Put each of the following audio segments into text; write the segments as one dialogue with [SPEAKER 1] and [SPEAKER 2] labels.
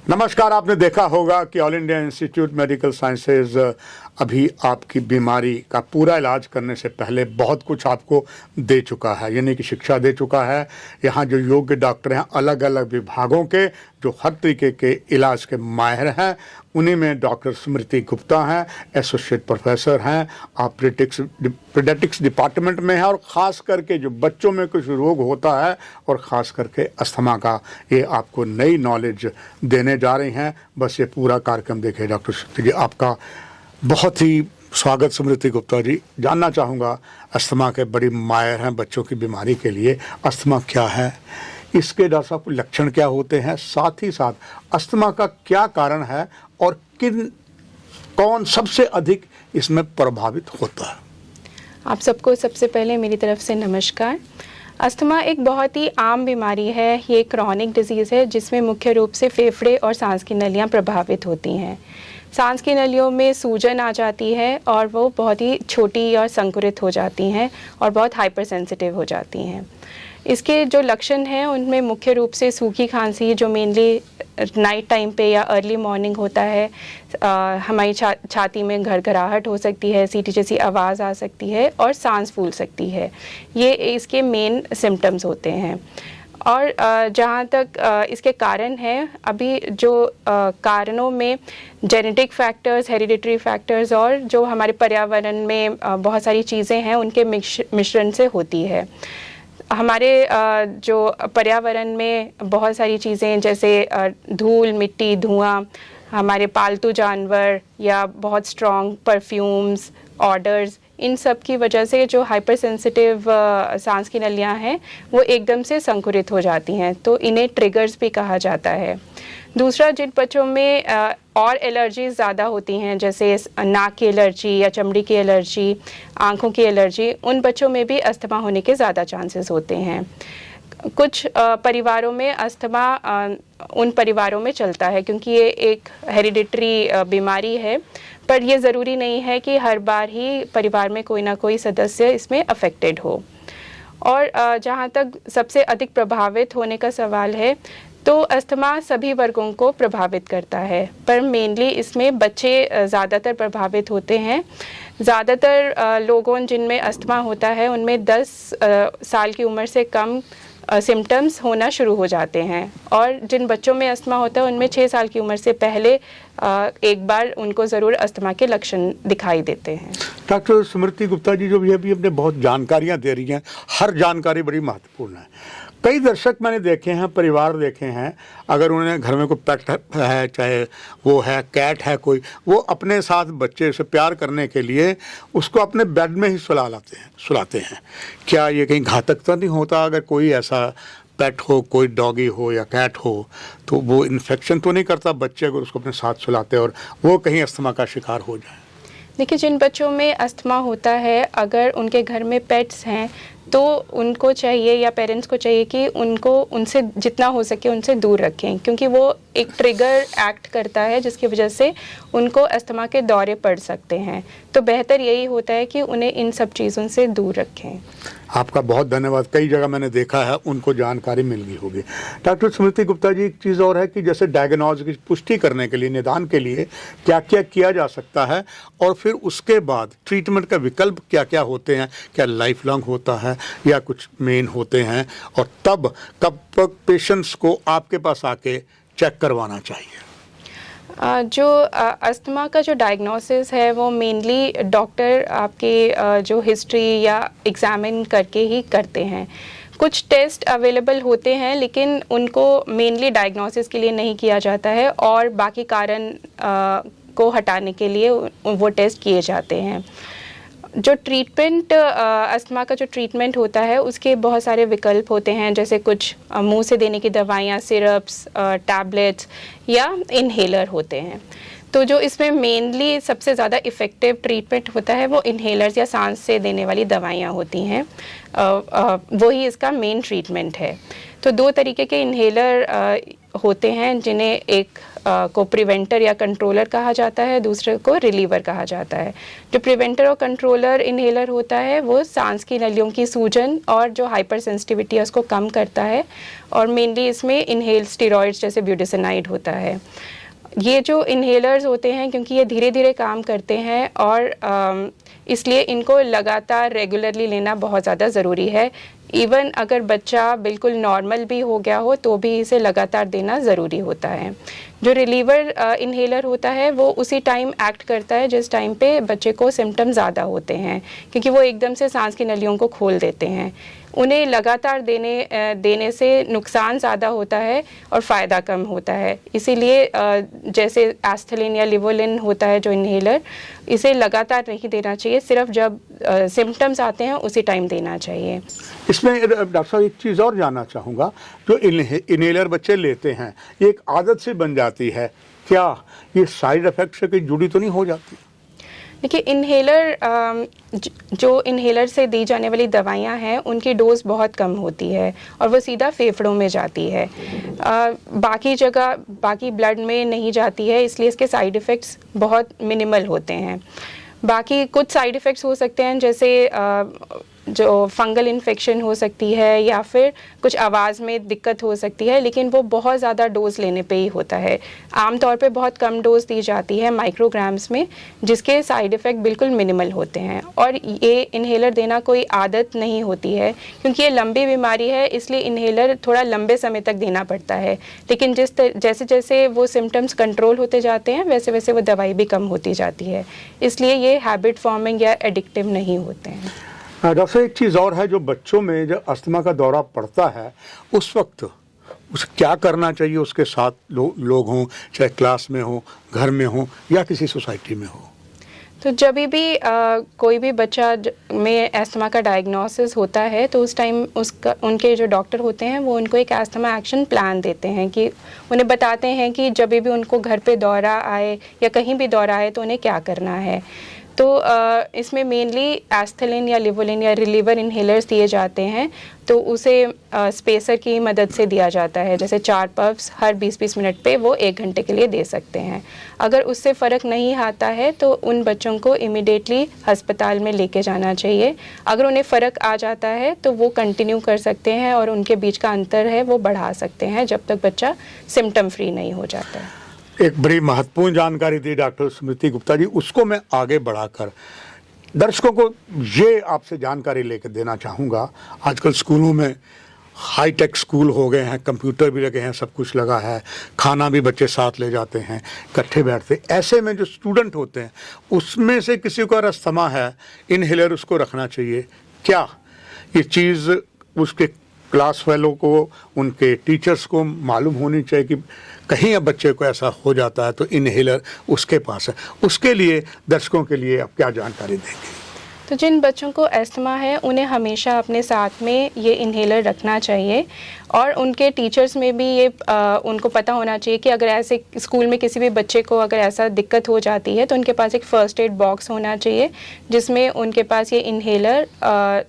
[SPEAKER 1] नमस्कार। आपने देखा होगा कि all India institute medical sciences अभी आपकी बीमारी का पूरा इलाज करने से पहले बहुत कुछ आपको दे चुका है, यानी कि शिक्षा दे चुका है। यहाँ जो योग्य डॉक्टर हैं अलग अलग विभागों के, जो हर तरीके के इलाज के माहिर हैं, उन्हीं में डॉक्टर स्मृति गुप्ता हैं, एसोसिएट प्रोफेसर हैं। आप पीडियाट्रिक्स डिपार्टमेंट में हैं और ख़ास करके जो बच्चों में कुछ रोग होता है और ख़ास करके अस्थमा का, ये आपको नई नॉलेज देने जा रही हैं। बस ये पूरा कार्यक्रम देखिए। डॉक्टर स्मृति जी, आपका बहुत ही स्वागत। स्मृति गुप्ता जी, जानना चाहूँगा, अस्थमा के बड़ी माहिर हैं बच्चों की बीमारी के लिए। अस्थमा क्या है, इसके डॉक्टर साहब लक्षण क्या होते हैं, साथ ही साथ अस्थमा का क्या कारण है और कौन सबसे अधिक इसमें प्रभावित होता है?
[SPEAKER 2] आप सबको सबसे पहले मेरी तरफ से नमस्कार। अस्थमा एक बहुत ही आम बीमारी है। ये क्रॉनिक डिजीज़ है जिसमें मुख्य रूप से फेफड़े और सांस की नलियाँ प्रभावित होती हैं। सांस की नलियों में सूजन आ जाती है और वो बहुत ही छोटी और संकुचित हो जाती हैं और बहुत हाइपर सेंसिटिव हो जाती हैं। इसके जो लक्षण हैं उनमें मुख्य रूप से सूखी खांसी, जो मेनली नाइट टाइम पे या अर्ली मॉर्निंग होता है। हमारी छाती में घरघराहट हो सकती है, सीटी जैसी आवाज़ आ सकती है और सांस फूल सकती है। ये इसके मेन सिम्टम्स होते हैं। और जहाँ तक इसके कारण हैं, अभी जो कारणों में जेनेटिक फैक्टर्स, हेरिडिटरी फैक्टर्स और जो हमारे पर्यावरण में बहुत सारी चीज़ें हैं उनके मिश्रण से होती है। हमारे जो पर्यावरण में बहुत सारी चीज़ें जैसे धूल, मिट्टी, धुआं, हमारे पालतू जानवर या बहुत स्ट्रॉन्ग परफ्यूम्स, ऑडर्स, इन सब की वजह से जो हाइपर सेंसिटिव सांस की नलियाँ हैं वो एकदम से संकुचित हो जाती हैं, तो इन्हें ट्रिगर्स भी कहा जाता है। दूसरा, जिन बच्चों में और एलर्जीज ज़्यादा होती हैं, जैसे नाक की एलर्जी या चमड़ी की एलर्जी, आँखों की एलर्जी, उन बच्चों में भी अस्थमा होने के ज़्यादा चांसेस होते हैं। कुछ परिवारों में अस्थमा उन परिवारों में चलता है क्योंकि ये एक हेरिडिटरी बीमारी है, पर यह ज़रूरी नहीं है कि हर बार ही परिवार में कोई ना कोई सदस्य इसमें अफेक्टेड हो। और जहाँ तक सबसे अधिक प्रभावित होने का सवाल है, तो अस्थमा सभी वर्गों को प्रभावित करता है, पर मेनली इसमें बच्चे ज़्यादातर प्रभावित होते हैं। ज़्यादातर लोगों जिनमें अस्थमा होता है उनमें 10 साल की उम्र से कम सिम्टम्स होना शुरू हो जाते हैं, और जिन बच्चों में अस्थमा होता है उनमें 6 साल की उम्र से पहले एक बार उनको ज़रूर अस्थमा के लक्षण दिखाई देते हैं।
[SPEAKER 1] डॉक्टर स्मृति गुप्ता जी, जो भी अभी अपने बहुत जानकारियाँ दे रही हैं, हर जानकारी बड़ी महत्वपूर्ण है। कई दर्शक मैंने देखे हैं, परिवार देखे हैं, अगर उन्हें घर में कोई पेट है, चाहे वो है कैट है कोई, वो अपने साथ बच्चे से प्यार करने के लिए उसको अपने बेड में ही सुलाते हैं। क्या ये कहीं घातक तो नहीं होता? अगर कोई ऐसा पेट हो, कोई डॉगी हो या कैट हो, तो वो इन्फेक्शन तो नहीं करता बच्चे अगर उसको अपने साथ सुलाते और वो कहीं अस्थमा का शिकार हो जाए?
[SPEAKER 2] देखिए, जिन बच्चों में अस्थमा होता है, अगर उनके घर में पेट्स हैं तो उनको चाहिए या पेरेंट्स को चाहिए कि उनको उनसे जितना हो सके उनसे दूर रखें, क्योंकि वो एक ट्रिगर एक्ट करता है जिसकी वजह से उनको अस्थमा के दौरे पड़ सकते हैं। तो बेहतर यही होता है कि उन्हें इन सब चीज़ों से दूर रखें।
[SPEAKER 1] आपका बहुत धन्यवाद। कई जगह मैंने देखा है, उनको जानकारी मिल गई होगी। डॉक्टर स्मृति गुप्ता जी, एक चीज़ और है कि जैसे डायग्नोज की पुष्टि करने के लिए, निदान के लिए क्या क्या किया जा सकता है, और फिर उसके बाद ट्रीटमेंट का विकल्प क्या क्या होते हैं? क्या लाइफ लॉन्ग होता है या कुछ मेन होते हैं, और तब कब पेशेंट्स को आपके पास आके चेक करवाना चाहिए?
[SPEAKER 2] जो अस्थमा का जो डायग्नोसिस है वो मेनली डॉक्टर आपके जो हिस्ट्री या एग्ज़ामिन करके ही करते हैं। कुछ टेस्ट अवेलेबल होते हैं लेकिन उनको मेनली डायग्नोसिस के लिए नहीं किया जाता है, और बाकी कारण को हटाने के लिए वो टेस्ट किए जाते हैं। जो ट्रीटमेंट अस्थमा का जो ट्रीटमेंट होता है उसके बहुत सारे विकल्प होते हैं, जैसे कुछ मुंह से देने की दवाइयाँ, सिरप्स, टैबलेट्स या इन्हेलर होते हैं। तो जो इसमें मेनली सबसे ज़्यादा इफ़ेक्टिव ट्रीटमेंट होता है वो इन्हेलर्स या सांस से देने वाली दवाइयाँ होती हैं। वही इसका मेन ट्रीटमेंट है। तो 2 तरीके के इन्हेलर होते हैं जिन्हें एक को प्रिवेंटर या कंट्रोलर कहा जाता है, दूसरे को रिलीवर कहा जाता है। जो प्रिवेंटर और कंट्रोलर इन्हेलर होता है वो सांस की नलियों की सूजन और जो हाइपर सेंसिटिविटी है उसको कम करता है, और मेनली इसमें इनहेल स्टेरॉइड्स जैसे ब्यूटिसिनाइड होता है। ये जो इन्हेलर्स होते हैं क्योंकि ये धीरे धीरे काम करते हैं और इसलिए इनको लगातार रेगुलरली लेना बहुत ज़्यादा ज़रूरी है। इवन अगर बच्चा बिल्कुल नॉर्मल भी हो गया हो तो भी इसे लगातार देना ज़रूरी होता है। जो रिलीवर इन्हेलर होता है वो उसी टाइम एक्ट करता है जिस टाइम पे बच्चे को सिम्टम ज़्यादा होते हैं, क्योंकि वो एकदम से सांस की नलियों को खोल देते हैं। उन्हें लगातार देने से नुकसान ज़्यादा होता है और फ़ायदा कम होता है। इसीलिए जैसे एस्थलीन या लिवोलिन होता है जो इन्हेलर, इसे लगातार नहीं देना चाहिए, सिर्फ जब सिम्टम्स आते हैं उसी टाइम देना चाहिए।
[SPEAKER 1] इसमें डॉक्टर साहब एक चीज़ और जानना चाहूँगा, जो इन्हेलर बच्चे लेते हैं ये एक आदत से बन जाती है, क्या ये साइड इफ़ेक्ट से कहीं जुड़ी तो नहीं हो जाती?
[SPEAKER 2] देखिए, इन्हेलर जो इन्हेलर से दी जाने वाली दवाइयाँ हैं उनकी डोज बहुत कम होती है और वो सीधा फेफड़ों में जाती है, बाकी जगह बाकी ब्लड में नहीं जाती है, इसलिए इसके साइड इफ़ेक्ट्स बहुत मिनिमल होते हैं। बाकी कुछ साइड इफ़ेक्ट्स हो सकते हैं जैसे जो फंगल इन्फेक्शन हो सकती है या फिर कुछ आवाज़ में दिक्कत हो सकती है, लेकिन वो बहुत ज़्यादा डोज लेने पे ही होता है। आमतौर पे बहुत कम डोज दी जाती है माइक्रोग्राम्स में, जिसके साइड इफ़ेक्ट बिल्कुल मिनिमल होते हैं। और ये इन्हेलर देना कोई आदत नहीं होती है, क्योंकि ये लंबी बीमारी है, इसलिए इन्हेलर थोड़ा लंबे समय तक देना पड़ता है। लेकिन जैसे जैसे वो सिम्टम्स कंट्रोल होते जाते हैं वैसे वैसे वो दवाई भी कम होती जाती है, इसलिए ये हैबिट फॉर्मिंग या एडिक्टिव नहीं होते हैं।
[SPEAKER 1] डॉक्टर, एक चीज़ और है, जो बच्चों में जब अस्थमा का दौरा पड़ता है उस वक्त उसे क्या करना चाहिए उसके साथ लोग हों, चाहे क्लास में हो, घर में हो या किसी सोसाइटी में हो?
[SPEAKER 2] तो जब भी कोई भी बच्चा में अस्थमा का डायग्नोसिस होता है तो उस टाइम उनके जो डॉक्टर होते हैं वो उनको एक अस्थमा एक्शन प्लान देते हैं, कि उन्हें बताते हैं कि जब भी उनको घर पे दौरा आए या कहीं भी दौरा आए तो उन्हें क्या करना है। तो इसमें मेनली एस्थलीन या लिवोलिन या रिलीवर इन्हेलर्स दिए जाते हैं, तो उसे स्पेसर की मदद से दिया जाता है, जैसे 4 पफ्स हर 20-20 मिनट पे वो 1 घंटे के लिए दे सकते हैं। अगर उससे फ़र्क नहीं आता है तो उन बच्चों को इमिडिएटली अस्पताल में लेके जाना चाहिए। अगर उन्हें फ़र्क आ जाता है तो वो कंटिन्यू कर सकते हैं और उनके बीच का अंतर है वो बढ़ा सकते हैं जब तक बच्चा सिम्टम फ्री नहीं हो जाता है।
[SPEAKER 1] एक बड़ी महत्वपूर्ण जानकारी दी डॉक्टर स्मृति गुप्ता जी, उसको मैं आगे बढ़ाकर दर्शकों को ये आपसे जानकारी लेकर देना चाहूँगा। आजकल स्कूलों में हाईटेक स्कूल हो गए हैं, कंप्यूटर भी लगे हैं, सब कुछ लगा है, खाना भी बच्चे साथ ले जाते हैं, इकट्ठे बैठते। ऐसे में जो स्टूडेंट होते हैं उसमें से किसी को अगर अस्थमा है, इन्हेलर उसको रखना चाहिए क्या? ये चीज़ उसके क्लास फेलो को, उनके टीचर्स को मालूम होनी चाहिए कि कहीं अब बच्चे को ऐसा हो जाता है तो इन्हेलर उसके पास है। उसके लिए दर्शकों के लिए आप क्या जानकारी देंगे?
[SPEAKER 2] तो जिन बच्चों को अस्थमा है उन्हें हमेशा अपने साथ में ये इन्हेलर रखना चाहिए, और उनके टीचर्स में भी ये उनको पता होना चाहिए कि अगर ऐसे स्कूल में किसी भी बच्चे को अगर ऐसा दिक्कत हो जाती है तो उनके पास एक फ़र्स्ट एड बॉक्स होना चाहिए, जिसमें उनके पास ये इन्हेलर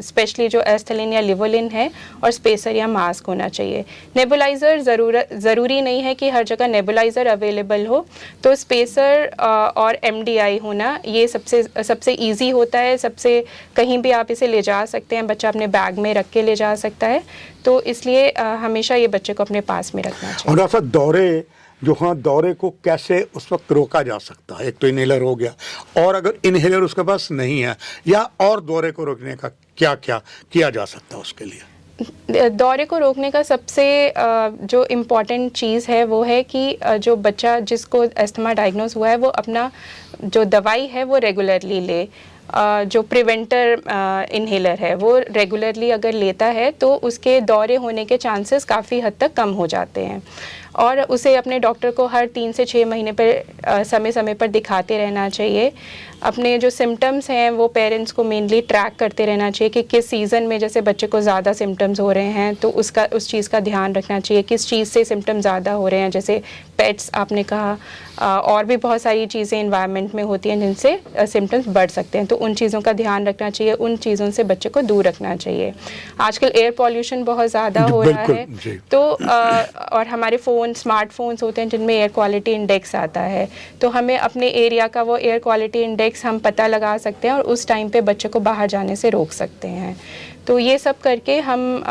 [SPEAKER 2] स्पेशली जो एस्थलीन या लिवोलिन है और स्पेसर या मास्क होना चाहिए। नेबुलाइज़र ज़रूरी नहीं है कि हर जगह नेबुलाइज़र अवेलेबल हो, तो स्पेसर और MDI होना ये सबसे ईजी होता है, सबसे कहीं भी आप इसे ले जा सकते हैं, बच्चा अपने बैग में रख के ले जा सकता है, तो इसलिए हमेशा ये बच्चे को अपने पास में रखना चाहिए।
[SPEAKER 1] और डॉक्टर साहब, दौरे को कैसे उस वक्त रोका जा सकता है? एक तो इन्हेलर हो गया, और अगर इन्हेलर उसके पास नहीं है या और दौरे को रोकने का क्या क्या किया जा सकता है उसके लिए?
[SPEAKER 2] दौरे को रोकने का सबसे जो इम्पॉर्टेंट चीज़ है वो है कि जो बच्चा जिसको अस्थमा डायग्नोस हुआ है वो अपना जो दवाई है वो रेगुलरली ले। जो प्रिवेंटर इन्हेलर है वो रेगुलरली अगर लेता है तो उसके दौरे होने के चांसेस काफ़ी हद तक कम हो जाते हैं, और उसे अपने डॉक्टर को हर 3 से 6 महीने पर समय समय पर दिखाते रहना चाहिए। अपने जो सिम्टम्स हैं वो पेरेंट्स को मेनली ट्रैक करते रहना चाहिए कि किस सीज़न में जैसे बच्चे को ज़्यादा सिम्टम्स हो रहे हैं तो उस चीज़ का ध्यान रखना चाहिए, किस चीज़ से सिम्टम ज़्यादा हो रहे हैं, जैसे पेट्स आपने कहा, और भी बहुत सारी चीज़ें इन्वायरमेंट में होती हैं जिनसे सिम्टम्स बढ़ सकते हैं, तो उन चीज़ों का ध्यान रखना चाहिए, उन चीज़ों से बच्चे को दूर रखना चाहिए। आजकल एयर पॉल्यूशन बहुत ज़्यादा हो रहा है, तो और हमारे स्मार्टफोन्स होते हैं जिनमें एयर क्वालिटी इंडेक्स आता है, तो हमें अपने एरिया का वो एयर क्वालिटी इंडेक्स हम पता लगा सकते हैं और उस टाइम पे बच्चे को बाहर जाने से रोक सकते हैं। तो ये सब करके हम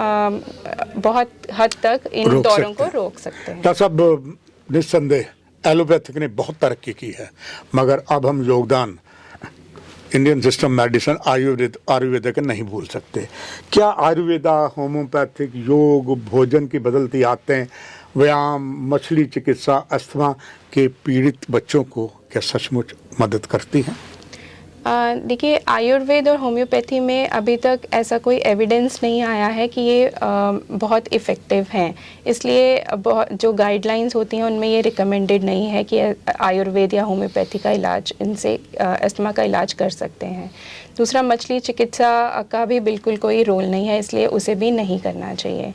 [SPEAKER 2] बहुत हद तक इन दौरों को रोक सकते हैं।
[SPEAKER 1] डॉक्टर साहब, निस्संदेह एलोपैथिक ने बहुत तरक्की की है, मगर अब हम योगदान इंडियन सिस्टम मेडिसिन आयुर्वेद के नहीं भूल सकते। क्या आयुर्वेदा, होम्योपैथिक, योग, भोजन की बदलती आदतें, व्यायाम, मछली चिकित्सा अस्थमा के पीड़ित बच्चों को क्या सचमुच मदद करती हैं?
[SPEAKER 2] देखिए, आयुर्वेद और होम्योपैथी में अभी तक ऐसा कोई एविडेंस नहीं आया है कि ये बहुत इफ़ेक्टिव हैं, इसलिए जो गाइडलाइंस होती हैं उनमें ये रिकमेंडेड नहीं है कि आयुर्वेद या होम्योपैथी का इलाज इनसे अस्थमा का इलाज कर सकते हैं। दूसरा, मछली चिकित्सा का भी बिल्कुल कोई रोल नहीं है, इसलिए उसे भी नहीं करना चाहिए।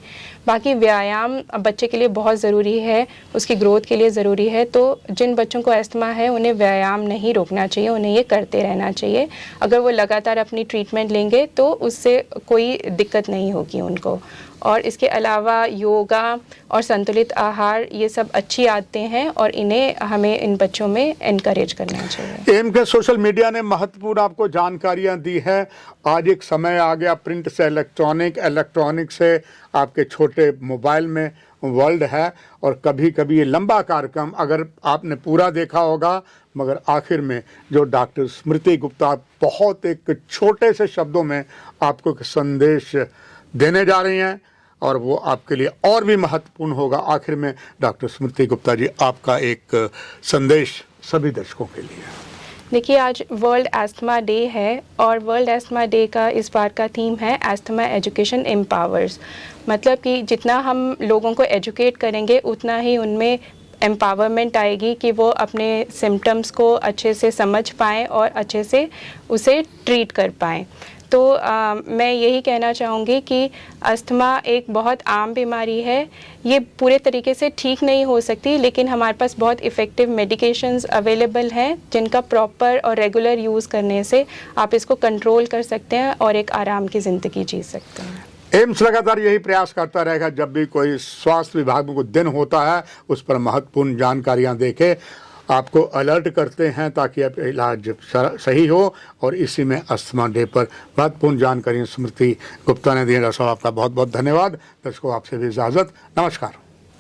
[SPEAKER 2] बाकी व्यायाम बच्चे के लिए बहुत ज़रूरी है, उसकी ग्रोथ के लिए ज़रूरी है, तो जिन बच्चों को अस्थमा है उन्हें व्यायाम नहीं रोकना चाहिए, उन्हें ये करते रहना चाहिए। अगर वो लगातार अपनी ट्रीटमेंट लेंगे तो उससे कोई दिक्कत नहीं होगी उनको। और इसके अलावा योगा और संतुलित आहार, ये सब अच्छी आदतें हैं और इन्हें हमें इन बच्चों में एनकरेज करना चाहिए।
[SPEAKER 1] एम के सोशल मीडिया ने महत्वपूर्ण आपको जानकारियां दी हैं। आज एक समय आ गया प्रिंट से इलेक्ट्रॉनिक से आपके छोटे मोबाइल में वर्ल्ड है, और कभी कभी ये लंबा कार्यक्रम अगर आपने पूरा देखा होगा, मगर आखिर में जो डॉक्टर स्मृति गुप्ता बहुत एक छोटे से शब्दों में आपको एक संदेश देने जा रही हैं, और वो आपके लिए और भी महत्वपूर्ण होगा। आखिर में डॉक्टर स्मृति गुप्ता जी, आपका एक संदेश सभी दर्शकों के लिए।
[SPEAKER 2] देखिए, आज वर्ल्ड एस्थमा डे है और वर्ल्ड एस्थमा डे का इस बार का थीम है एस्थमा एजुकेशन एम्पावर्स। मतलब कि जितना हम लोगों को एजुकेट करेंगे उतना ही उनमें एम्पावरमेंट आएगी कि वो अपने सिम्टम्स को अच्छे से समझ पाएँ और अच्छे से उसे ट्रीट कर पाएँ। तो मैं यही कहना चाहूँगी कि अस्थमा एक बहुत आम बीमारी है, ये पूरे तरीके से ठीक नहीं हो सकती, लेकिन हमारे पास बहुत इफ़ेक्टिव मेडिकेशंस अवेलेबल हैं जिनका प्रॉपर और रेगुलर यूज़ करने से आप इसको कंट्रोल कर सकते हैं और एक आराम की ज़िंदगी जी सकते हैं।
[SPEAKER 1] एम्स लगातार यही प्रयास करता रहेगा, जब भी कोई स्वास्थ्य विभाग में कोई दिन होता है उस पर महत्वपूर्ण जानकारियाँ देके आपको अलर्ट करते हैं ताकि आप इलाज सही हो, और इसी में अस्थमा डे पर महत्वपूर्ण जानकारी स्मृति गुप्ता ने दी। डॉक्टर साहब, आपका बहुत बहुत धन्यवाद। दर्शकों, आपसे भी इजाज़त, नमस्कार।